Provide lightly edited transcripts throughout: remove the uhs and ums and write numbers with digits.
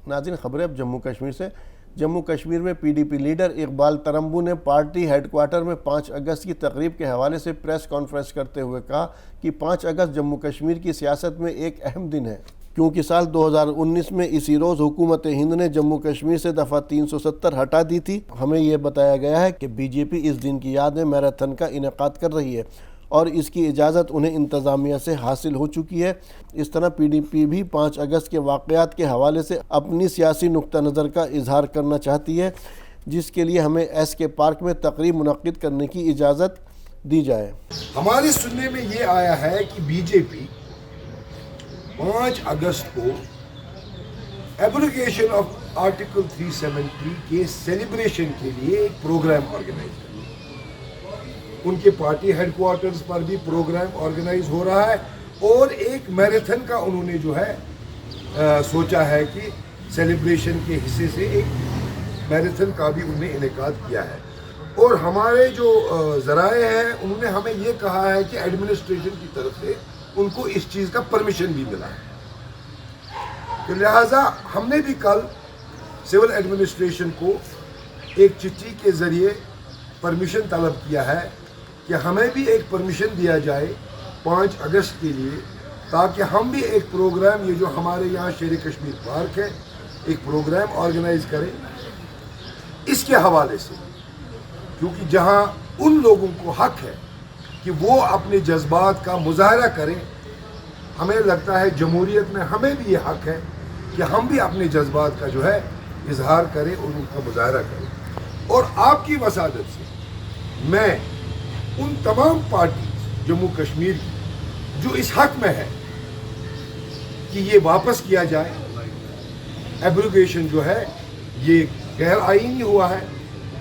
ناظرین خبریں اب جموں کشمیر سے۔ جموں کشمیر میں PDP leader Iqbal Trumboo نے پارٹی ہیڈ کوارٹر میں 5 اگست کی تقریب کے حوالے سے پریس کانفرنس کرتے ہوئے کہا کہ 5 اگست جموں کشمیر کی سیاست میں ایک اہم دن ہے، کیونکہ سال 2019 میں اسی روز حکومت ہند نے جموں کشمیر سے دفعہ 370 ہٹا دی تھی۔ ہمیں یہ بتایا گیا ہے کہ بی جے پی اس دن کی یاد میں میراتھن کا انعقاد کر رہی ہے اور اس کی اجازت انہیں انتظامیہ سے حاصل ہو چکی ہے۔ اس طرح پی ڈی پی بھی 5 اگست کے واقعات کے حوالے سے اپنی سیاسی نقطہ نظر کا اظہار کرنا چاہتی ہے، جس کے لیے ہمیں ایس کے پارک میں تقریب منعقد کرنے کی اجازت دی جائے۔ ہمارے سننے میں یہ آیا ہے کہ بی جے پی 5 اگست کو ایبروگیشن آف آرٹیکل 370 کے سیلیبریشن کے لیے ایک پروگرام آرگنائز کریں۔ ان کے پارٹی ہیڈ کوارٹرز پر بھی پروگرام آرگنائز ہو رہا ہے اور ایک میراتھن کا انہوں نے جو ہے سوچا ہے کہ سیلیبریشن کے حصے سے ایک میراتھن کا بھی انہوں نے انعقاد کیا ہے۔ اور ہمارے جو ذرائع ہیں انہوں نے ہمیں یہ کہا ہے کہ ایڈمنسٹریشن کی طرف سے ان کو اس چیز کا پرمیشن بھی ملا ہے، تو لہٰذا ہم نے بھی کل سول ایڈمنسٹریشن کو ایک چٹھی کے ذریعے پرمیشن طلب کیا ہے کہ ہمیں بھی ایک پرمیشن دیا جائے 5 اگست کے لیے، تاکہ ہم بھی ایک پروگرام، یہ جو ہمارے یہاں شیر کشمیر پارک ہے، ایک پروگرام آرگنائز کریں اس کے حوالے سے، کیونکہ جہاں ان لوگوں کو حق ہے کہ وہ اپنے جذبات کا مظاہرہ کریں، ہمیں لگتا ہے جمہوریت میں ہمیں بھی یہ حق ہے کہ ہم بھی اپنے جذبات کا جو ہے اظہار کریں اور ان کا مظاہرہ کریں۔ اور آپ کی وسادت سے میں ان تمام پارٹی جموں کشمیر کی جو اس حق میں ہے کہ یہ واپس کیا جائے، ایبروگیشن جو ہے یہ غیر آئینی ہوا ہے،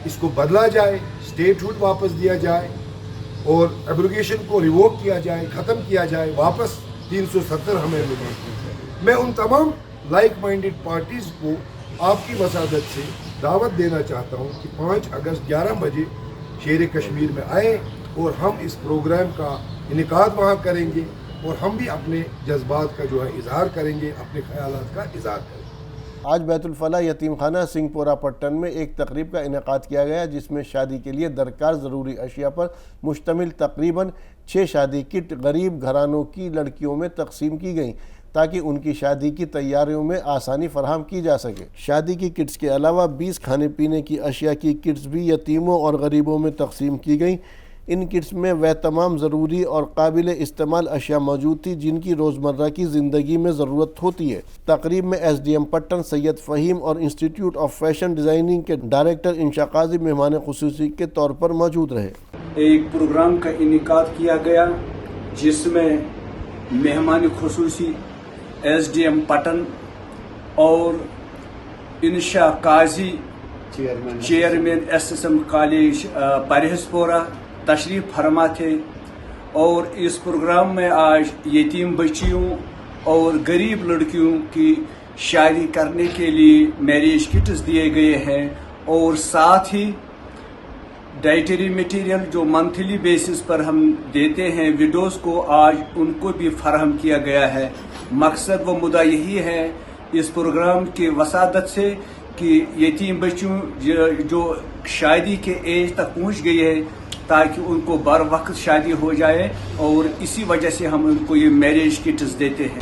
اس کو بدلا جائے، اسٹیٹ ہوڈ واپس دیا جائے اور ایبروگیشن کو ریووک کیا جائے، ختم کیا جائے، واپس 370 ہمیں ملے۔ میں ان تمام لائک مائنڈڈ پارٹیز کو آپ کی وسادت سے دعوت دینا چاہتا ہوں کہ 5 اگست 11 بجے شیر کشمیر میں آئیں اور ہم اس پروگرام کا انعقاد وہاں کریں گے اور ہم بھی اپنے جذبات کا جو ہے اظہار کریں گے، اپنے خیالات کا اظہار کریں گے۔ آج بیت الفلاح یتیم خانہ سنگھ پورہ پٹن میں ایک تقریب کا انعقاد کیا گیا، جس میں شادی کے لیے درکار ضروری اشیاء پر مشتمل تقریباً 6 شادی کٹ غریب گھرانوں کی لڑکیوں میں تقسیم کی گئیں تاکہ ان کی شادی کی تیاریوں میں آسانی فراہم کی جا سکے۔ شادی کی کٹس کے علاوہ 20 کھانے پینے کی اشیاء کی کٹس بھی یتیموں اور غریبوں میں تقسیم کی گئیں۔ ان کٹس میں وہ تمام ضروری اور قابل استعمال اشیاء موجود تھی جن کی روزمرہ کی زندگی میں ضرورت ہوتی ہے۔ تقریب میں ایس ڈی ایم پٹن سید فہیم اور انسٹیٹیوٹ آف فیشن ڈیزائننگ کے ڈائریکٹر انشا قاضی مہمان خصوصی کے طور پر موجود رہے۔ ایک پروگرام کا انعقاد کیا گیا جس میں مہمان خصوصی ایس ڈی ایم پٹن اور Insha Qazi chairman S S M college Parihaspora تشریف فرما تھے، اور اس پروگرام میں آج یتیم بچیوں اور غریب لڑکیوں کی شادی کرنے کے لیے میریج کٹس دیے گئے ہیں، اور ساتھ ہی ڈائٹری میٹیریل جو منتھلی بیسس پر ہم دیتے ہیں وڈوز کو، آج ان کو بھی فراہم کیا گیا ہے۔ مقصد و مدعا یہی ہے اس پروگرام کی وسادت سے کہ یتیم بچوں جو شادی کے ایج تک پہنچ گئی ہے تاکہ ان کو بر وقت شادی ہو جائے، اور اسی وجہ سے ہم ان کو یہ میریج کٹس دیتے ہیں۔